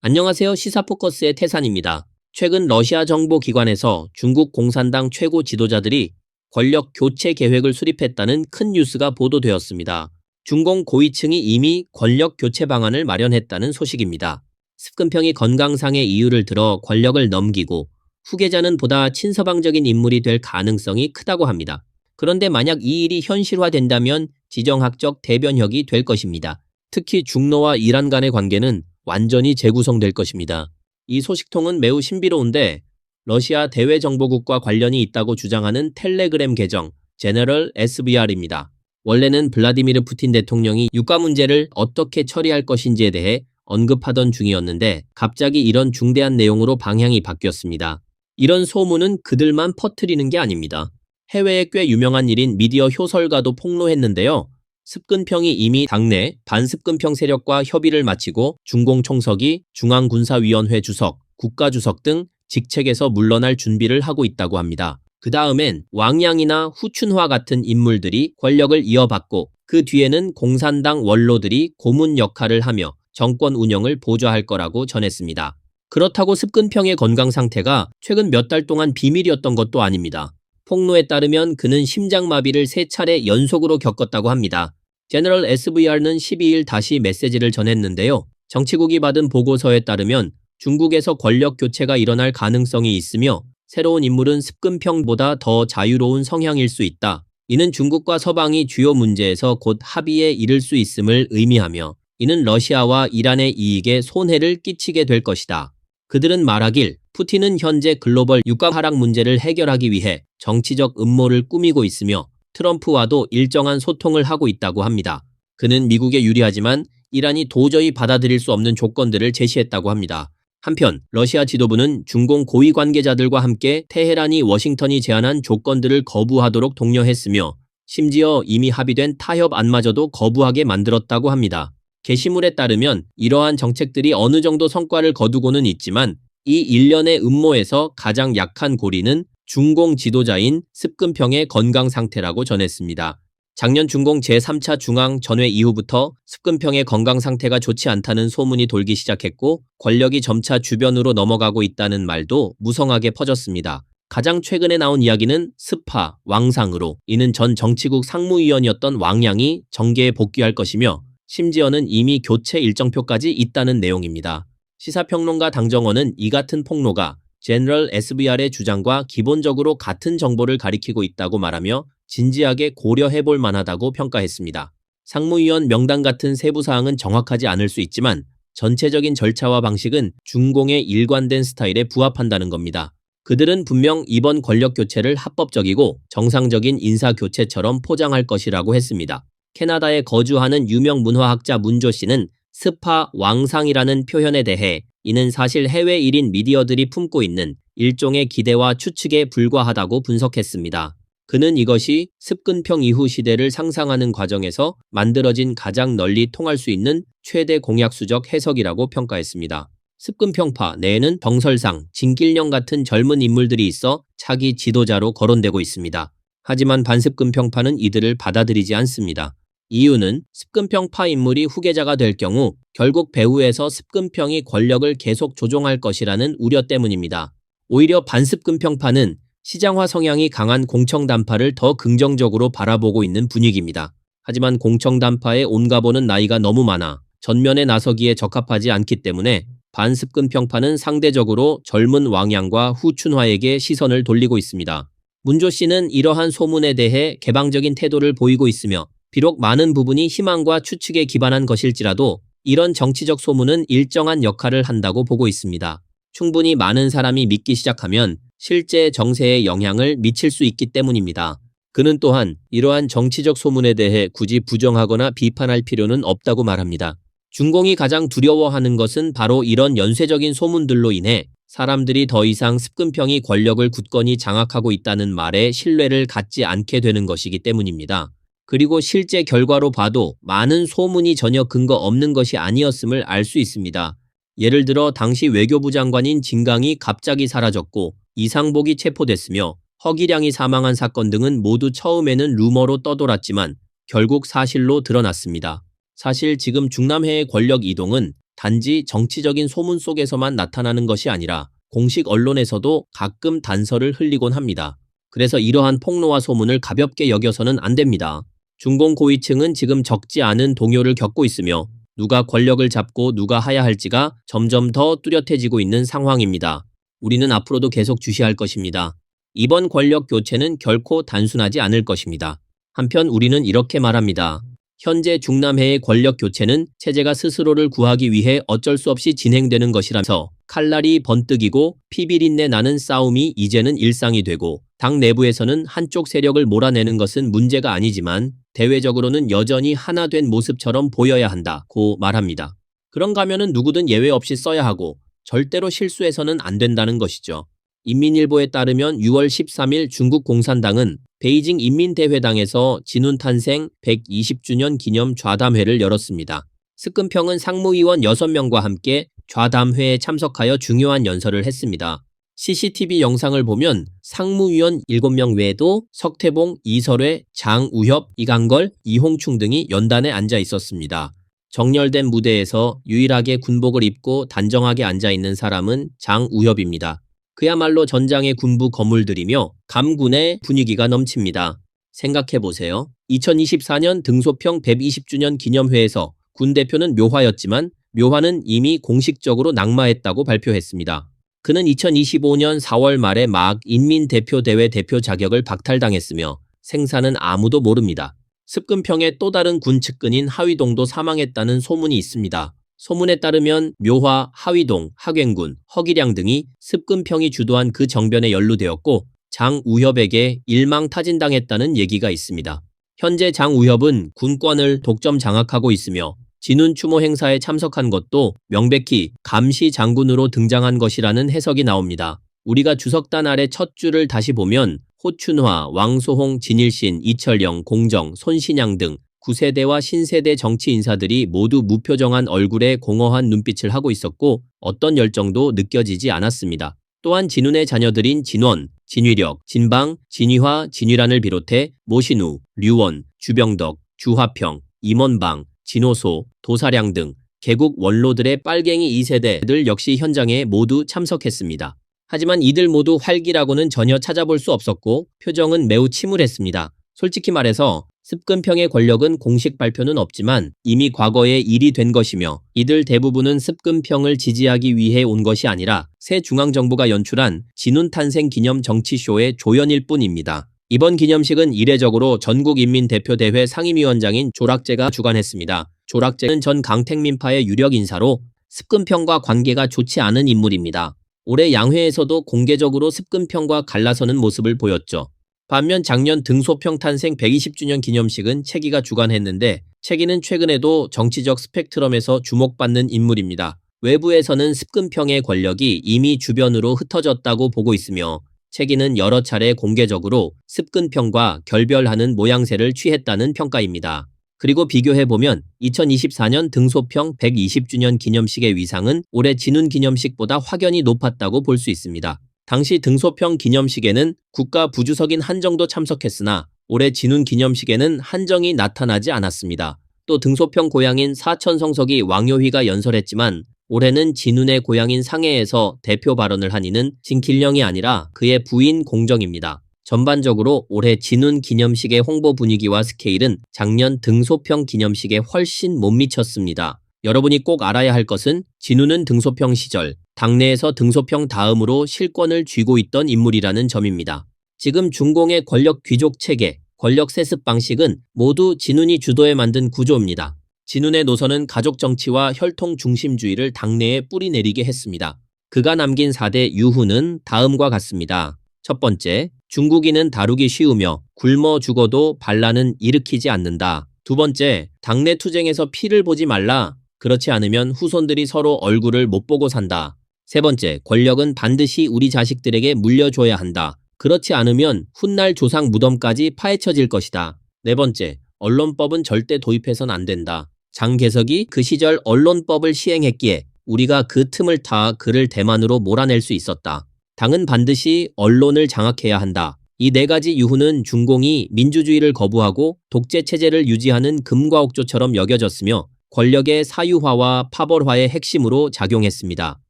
안녕하세요. 시사포커스의 태산입니다. 최근 러시아 정보기관에서 중국 공산당 최고 지도자들이 권력 교체 계획을 수립했다는 큰 뉴스가 보도되었습니다. 중공 고위층이 이미 권력 교체 방안을 마련했다는 소식입니다. 습근평이 건강상의 이유를 들어 권력을 넘기고 후계자는 보다 친서방적인 인물이 될 가능성이 크다고 합니다. 그런데 만약 이 일이 현실화된다면 지정학적 대변혁이 될 것입니다. 특히 중러와 이란 간의 관계는 완전히 재구성될 것입니다. 이 소식통은 매우 신비로운데 러시아 대외정보국과 관련이 있다고 주장하는 텔레그램 계정 제너럴 SVR입니다. 원래는 블라디미르 푸틴 대통령이 유가 문제를 어떻게 처리할 것인지에 대해 언급하던 중이었는데 갑자기 이런 중대한 내용으로 방향이 바뀌었습니다. 이런 소문은 그들만 퍼뜨리는 게 아닙니다. 해외에 꽤 유명한 일인 미디어 효설가도 폭로했는데요. 습근평이 이미 당내 반습근평 세력과 협의를 마치고 중공총석이 중앙군사위원회 주석, 국가주석 등 직책에서 물러날 준비를 하고 있다고 합니다. 그 다음엔 왕양이나 후춘화 같은 인물들이 권력을 이어받고 그 뒤에는 공산당 원로들이 고문 역할을 하며 정권 운영을 보좌할 거라고 전했습니다. 그렇다고 습근평의 건강 상태가 최근 몇 달 동안 비밀이었던 것도 아닙니다. 폭로에 따르면 그는 심장마비를 3차례 연속으로 겪었다고 합니다. 제너럴 SVR는 12일 다시 메시지를 전했는데요. 정치국이 받은 보고서에 따르면 중국에서 권력 교체가 일어날 가능성이 있으며 새로운 인물은 습근평보다 더 자유로운 성향일 수 있다. 이는 중국과 서방이 주요 문제에서 곧 합의에 이를 수 있음을 의미하며 이는 러시아와 이란의 이익에 손해를 끼치게 될 것이다. 그들은 말하길 푸틴은 현재 글로벌 유가 하락 문제를 해결하기 위해 정치적 음모를 꾸미고 있으며 트럼프와도 일정한 소통을 하고 있다고 합니다. 그는 미국에 유리하지만 이란이 도저히 받아들일 수 없는 조건들을 제시했다고 합니다. 한편 러시아 지도부는 중공 고위 관계자들과 함께 테헤란이 워싱턴이 제안한 조건들을 거부하도록 독려했으며 심지어 이미 합의된 타협 안마저도 거부하게 만들었다고 합니다. 게시물에 따르면 이러한 정책들이 어느 정도 성과를 거두고는 있지만 이 일련의 음모에서 가장 약한 고리는 중공 지도자인 습근평의 건강 상태라고 전했습니다. 작년 중공 제3차 중앙전회 이후부터 습근평의 건강 상태가 좋지 않다는 소문이 돌기 시작했고 권력이 점차 주변으로 넘어가고 있다는 말도 무성하게 퍼졌습니다. 가장 최근에 나온 이야기는 스파, 왕상으로 이는 전 정치국 상무위원이었던 왕양이 정계에 복귀할 것이며 심지어는 이미 교체 일정표까지 있다는 내용입니다. 시사평론가 당정원은 이 같은 폭로가 제너럴 SVR의 주장과 기본적으로 같은 정보를 가리키고 있다고 말하며 진지하게 고려해볼 만하다고 평가했습니다. 상무위원 명단 같은 세부 사항은 정확하지 않을 수 있지만 전체적인 절차와 방식은 중공의 일관된 스타일에 부합한다는 겁니다. 그들은 분명 이번 권력 교체를 합법적이고 정상적인 인사 교체처럼 포장할 것이라고 했습니다. 캐나다에 거주하는 유명 문화학자 문조 씨는 스파 왕상이라는 표현에 대해 이는 사실 해외 일인 미디어들이 품고 있는 일종의 기대와 추측에 불과하다고 분석했습니다. 그는 이것이 습근평 이후 시대를 상상하는 과정에서 만들어진 가장 널리 통할 수 있는 최대 공약수적 해석이라고 평가했습니다. 습근평파 내에는 정설상, 진길령 같은 젊은 인물들이 있어 차기 지도자로 거론되고 있습니다. 하지만 반습근평파는 이들을 받아들이지 않습니다. 이유는 습근평파 인물이 후계자가 될 경우 결국 배후에서 습근평이 권력을 계속 조종할 것이라는 우려 때문입니다. 오히려 반습근평파는 시장화 성향이 강한 공청단파를 더 긍정적으로 바라보고 있는 분위기입니다. 하지만 공청단파의 온가보는 나이가 너무 많아 전면에 나서기에 적합하지 않기 때문에 반습근평파는 상대적으로 젊은 왕양과 후춘화에게 시선을 돌리고 있습니다. 문조 씨는 이러한 소문에 대해 개방적인 태도를 보이고 있으며 비록 많은 부분이 희망과 추측에 기반한 것일지라도 이런 정치적 소문은 일정한 역할을 한다고 보고 있습니다. 충분히 많은 사람이 믿기 시작하면 실제 정세에 영향을 미칠 수 있기 때문입니다. 그는 또한 이러한 정치적 소문에 대해 굳이 부정하거나 비판할 필요는 없다고 말합니다. 중공이 가장 두려워하는 것은 바로 이런 연쇄적인 소문들로 인해 사람들이 더 이상 습근평이 권력을 굳건히 장악하고 있다는 말에 신뢰를 갖지 않게 되는 것이기 때문입니다. 그리고 실제 결과로 봐도 많은 소문이 전혀 근거 없는 것이 아니었음을 알 수 있습니다. 예를 들어 당시 외교부 장관인 진강이 갑자기 사라졌고 이상복이 체포됐으며 허기량이 사망한 사건 등은 모두 처음에는 루머로 떠돌았지만 결국 사실로 드러났습니다. 사실 지금 중남해의 권력 이동은 단지 정치적인 소문 속에서만 나타나는 것이 아니라 공식 언론에서도 가끔 단서를 흘리곤 합니다. 그래서 이러한 폭로와 소문을 가볍게 여겨서는 안 됩니다. 중공 고위층은 지금 적지 않은 동요를 겪고 있으며 누가 권력을 잡고 누가 하야 할지가 점점 더 뚜렷해지고 있는 상황입니다. 우리는 앞으로도 계속 주시할 것입니다. 이번 권력 교체는 결코 단순하지 않을 것입니다. 한편 우리는 이렇게 말합니다. 현재 중남해의 권력 교체는 체제가 스스로를 구하기 위해 어쩔 수 없이 진행되는 것이라면서 칼날이 번뜩이고 피비린내 나는 싸움이 이제는 일상이 되고 당 내부에서는 한쪽 세력을 몰아내는 것은 문제가 아니지만 대외적으로는 여전히 하나 된 모습처럼 보여야 한다고 말합니다. 그런가 하면은 누구든 예외 없이 써야 하고 절대로 실수해서는 안 된다는 것이죠. 인민일보에 따르면 6월 13일 중국 공산당은 베이징 인민대회당에서 진운 탄생 120주년 기념 좌담회를 열었습니다. 습근평은 상무위원 6명과 함께 좌담회에 참석하여 중요한 연설을 했습니다. CCTV 영상을 보면 상무위원 7명 외에도 석태봉, 이설회, 장우협, 이강걸, 이홍충 등이 연단에 앉아 있었습니다. 정렬된 무대에서 유일하게 군복을 입고 단정하게 앉아 있는 사람은 장우협입니다. 그야말로 전장의 군부 거물들이며 감군의 분위기가 넘칩니다. 생각해보세요. 2024년 등소평 120주년 기념회에서 군 대표는 묘화였지만 묘화는 이미 공식적으로 낙마했다고 발표했습니다. 그는 2025년 4월 말에 막 인민대표대회 대표 자격을 박탈당했으며 생사는 아무도 모릅니다. 습근평의 또 다른 군 측근인 하위동도 사망했다는 소문이 있습니다. 소문에 따르면 묘화, 하위동, 하괭군, 허기량 등이 습근평이 주도한 그 정변에 연루되었고 장우협에게 일망타진당했다는 얘기가 있습니다. 현재 장우협은 군권을 독점 장악하고 있으며 진운 추모 행사에 참석한 것도 명백히 감시 장군으로 등장한 것이라는 해석이 나옵니다. 우리가 주석단 아래 첫 줄을 다시 보면 호춘화, 왕소홍, 진일신, 이철영, 공정, 손신양 등 9세대와 신세대 정치 인사들이 모두 무표정한 얼굴에 공허한 눈빛을 하고 있었고 어떤 열정도 느껴지지 않았습니다. 또한 진운의 자녀들인 진원, 진위력, 진방, 진위화, 진위란을 비롯해 모신우, 류원, 주병덕, 주화평, 임원방, 진호소, 도사량 등 개국 원로들의 빨갱이 2세대들 역시 현장에 모두 참석했습니다. 하지만 이들 모두 활기라고는 전혀 찾아볼 수 없었고 표정은 매우 침울했습니다. 솔직히 말해서 습근평의 권력은 공식 발표는 없지만 이미 과거에 일이 된 것이며 이들 대부분은 습근평을 지지하기 위해 온 것이 아니라 새 중앙정부가 연출한 진운 탄생 기념 정치쇼의 조연일 뿐입니다. 이번 기념식은 이례적으로 전국인민대표대회 상임위원장인 조락제가 주관했습니다. 조락제는 전 강택민파의 유력 인사로 습근평과 관계가 좋지 않은 인물입니다. 올해 양회에서도 공개적으로 습근평과 갈라서는 모습을 보였죠. 반면 작년 등소평 탄생 120주년 기념식은 채기가 주관했는데 채기는 최근에도 정치적 스펙트럼에서 주목받는 인물입니다. 외부에서는 습근평의 권력이 이미 주변으로 흩어졌다고 보고 있으며 채기는 여러 차례 공개적으로 습근평과 결별하는 모양새를 취했다는 평가입니다. 그리고 비교해보면 2024년 등소평 120주년 기념식의 위상은 올해 진운 기념식보다 확연히 높았다고 볼 수 있습니다. 당시 등소평 기념식에는 국가 부주석인 한정도 참석했으나 올해 진운 기념식에는 한정이 나타나지 않았습니다. 또 등소평 고향인 사천성석이 왕요휘가 연설했지만 올해는 진운의 고향인 상해에서 대표 발언을 한 이는 진길령이 아니라 그의 부인 공정입니다. 전반적으로 올해 진운 기념식의 홍보 분위기와 스케일은 작년 등소평 기념식에 훨씬 못 미쳤습니다. 여러분이 꼭 알아야 할 것은 진운은 등소평 시절 당내에서 등소평 다음으로 실권을 쥐고 있던 인물이라는 점입니다. 지금 중공의 권력 귀족 체계, 권력 세습 방식은 모두 진운이 주도해 만든 구조입니다. 진운의 노선은 가족 정치와 혈통 중심주의를 당내에 뿌리내리게 했습니다. 그가 남긴 4대 유후는 다음과 같습니다. 첫 번째, 중국인은 다루기 쉬우며 굶어 죽어도 반란은 일으키지 않는다. 두 번째, 당내 투쟁에서 피를 보지 말라. 그렇지 않으면 후손들이 서로 얼굴을 못 보고 산다. 세 번째, 권력은 반드시 우리 자식들에게 물려줘야 한다. 그렇지 않으면 훗날 조상 무덤까지 파헤쳐질 것이다. 네 번째, 언론법은 절대 도입해선 안 된다. 장개석이 그 시절 언론법을 시행했기에 우리가 그 틈을 타 그를 대만으로 몰아낼 수 있었다. 당은 반드시 언론을 장악해야 한다. 이 네 가지 유후는 중공이 민주주의를 거부하고 독재 체제를 유지하는 금과 옥조처럼 여겨졌으며 권력의 사유화와 파벌화의 핵심으로 작용했습니다.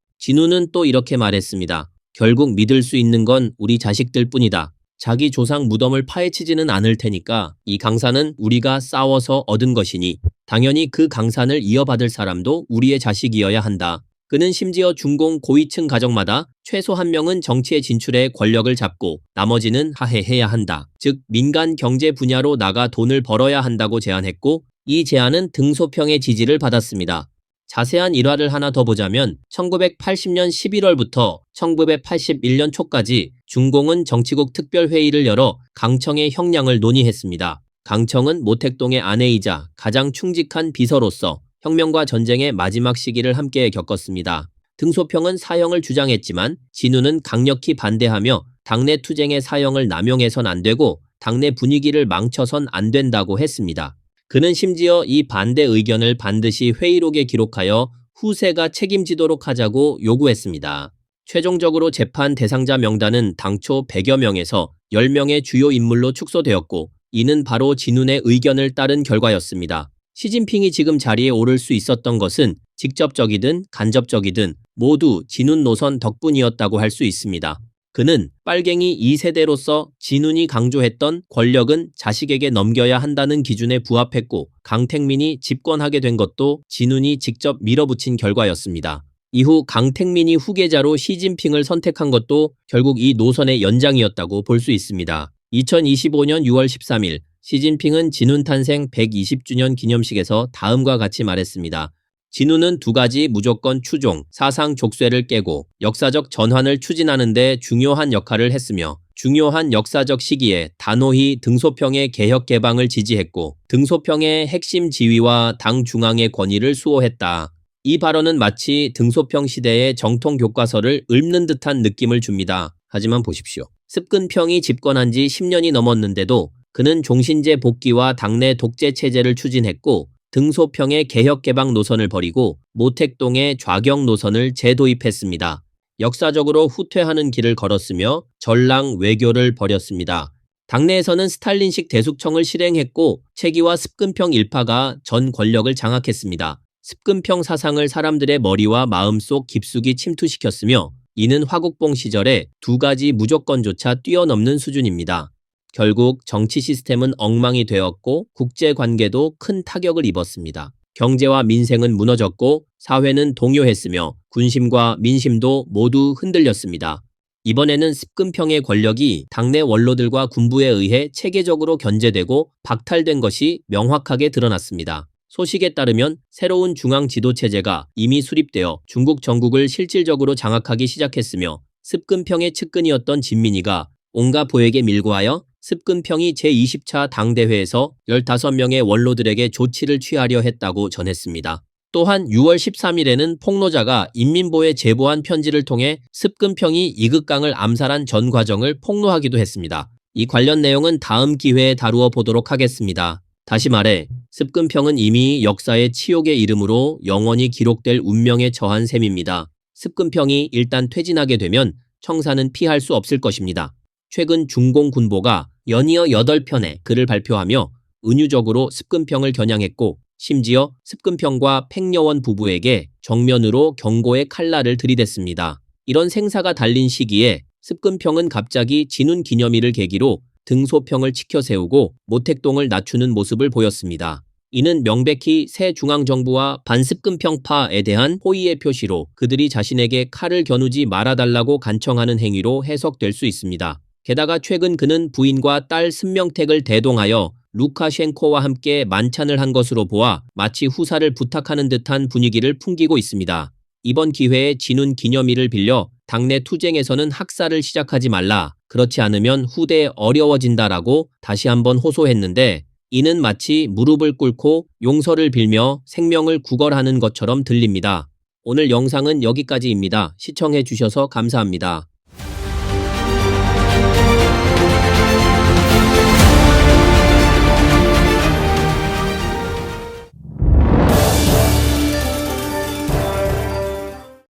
진우는 또 이렇게 말했습니다. 결국 믿을 수 있는 건 우리 자식들 뿐이다. 자기 조상 무덤을 파헤치지는 않을 테니까 이 강산은 우리가 싸워서 얻은 것이니 당연히 그 강산을 이어받을 사람도 우리의 자식이어야 한다. 그는 심지어 중공 고위층 가정마다 최소 한 명은 정치에 진출해 권력을 잡고 나머지는 하해해야 한다. 즉 민간 경제 분야로 나가 돈을 벌어야 한다고 제안했고 이 제안은 등소평의 지지를 받았습니다. 자세한 일화를 하나 더 보자면 1980년 11월부터 1981년 초까지 중공은 정치국 특별회의를 열어 강청의 형량을 논의했습니다. 강청은 모택동의 아내이자 가장 충직한 비서로서 혁명과 전쟁의 마지막 시기를 함께 겪었습니다. 등소평은 사형을 주장했지만 진우는 강력히 반대하며 당내 투쟁의 사형을 남용해선 안 되고 당내 분위기를 망쳐선 안 된다고 했습니다. 그는 심지어 이 반대 의견을 반드시 회의록에 기록하여 후세가 책임지도록 하자고 요구했습니다. 최종적으로 재판 대상자 명단은 당초 100여 명에서 10명의 주요 인물로 축소되었고 이는 바로 진운의 의견을 따른 결과였습니다. 시진핑이 지금 자리에 오를 수 있었던 것은 직접적이든 간접적이든 모두 진운 노선 덕분이었다고 할 수 있습니다. 그는 빨갱이 2세대로서 진운이 강조했던 권력은 자식에게 넘겨야 한다는 기준에 부합했고 강택민이 집권하게 된 것도 진운이 직접 밀어붙인 결과였습니다. 이후 강택민이 후계자로 시진핑을 선택한 것도 결국 이 노선의 연장이었다고 볼 수 있습니다. 2025년 6월 13일 시진핑은 진운 탄생 120주년 기념식에서 다음과 같이 말했습니다. 진우는 두 가지 무조건 추종, 사상 족쇄를 깨고 역사적 전환을 추진하는 데 중요한 역할을 했으며 중요한 역사적 시기에 단호히 등소평의 개혁 개방을 지지했고 등소평의 핵심 지위와 당 중앙의 권위를 수호했다. 이 발언은 마치 등소평 시대의 정통 교과서를 읊는 듯한 느낌을 줍니다. 하지만 보십시오. 습근평이 집권한 지 10년이 넘었는데도 그는 종신제 복귀와 당내 독재 체제를 추진했고 등소평의 개혁 개방 노선을 버리고 모택동의 좌경 노선을 재도입했습니다. 역사적으로 후퇴하는 길을 걸었으며 전랑 외교를 벌였습니다. 당내에서는 스탈린식 대숙청을 실행했고 채기와 습근평 일파가 전 권력을 장악했습니다. 습근평 사상을 사람들의 머리와 마음속 깊숙이 침투시켰으며 이는 화국봉 시절에 두 가지 무조건조차 뛰어넘는 수준입니다. 결국 정치 시스템은 엉망이 되었고 국제관계도 큰 타격을 입었습니다. 경제와 민생은 무너졌고 사회는 동요했으며 군심과 민심도 모두 흔들렸습니다. 이번에는 습근평의 권력이 당내 원로들과 군부에 의해 체계적으로 견제되고 박탈된 것이 명확하게 드러났습니다. 소식에 따르면 새로운 중앙 지도체제가 이미 수립되어 중국 전국을 실질적으로 장악하기 시작했으며 습근평의 측근이었던 진민이가 온갖 보에게 밀고하여 습근평이 제20차 당대회에서 15명의 원로들에게 조치를 취하려 했다고 전했습니다. 또한 6월 13일에는 폭로자가 인민보에 제보한 편지를 통해 습근평이 이극강을 암살한 전 과정을 폭로하기도 했습니다. 이 관련 내용은 다음 기회에 다루어 보도록 하겠습니다. 다시 말해 습근평은 이미 역사의 치욕의 이름으로 영원히 기록될 운명에 처한 셈입니다. 습근평이 일단 퇴진하게 되면 청사는 피할 수 없을 것입니다. 최근 중공군보가 연이어 8편의 글을 발표하며 은유적으로 습근평을 겨냥했고 심지어 습근평과 팽여원 부부에게 정면으로 경고의 칼날을 들이댔습니다. 이런 생사가 달린 시기에 습근평은 갑자기 진운 기념일을 계기로 등소평을 치켜 세우고 모택동을 낮추는 모습을 보였습니다. 이는 명백히 새 중앙정부와 반습근평파에 대한 호의의 표시로 그들이 자신에게 칼을 겨누지 말아달라고 간청하는 행위로 해석될 수 있습니다. 게다가 최근 그는 부인과 딸 승명택을 대동하여 루카셴코와 함께 만찬을 한 것으로 보아 마치 후사를 부탁하는 듯한 분위기를 풍기고 있습니다. 이번 기회에 진운 기념일을 빌려 당내 투쟁에서는 학살을 시작하지 말라, 그렇지 않으면 후대에 어려워진다라고 다시 한번 호소했는데 이는 마치 무릎을 꿇고 용서를 빌며 생명을 구걸하는 것처럼 들립니다. 오늘 영상은 여기까지입니다. 시청해 주셔서 감사합니다.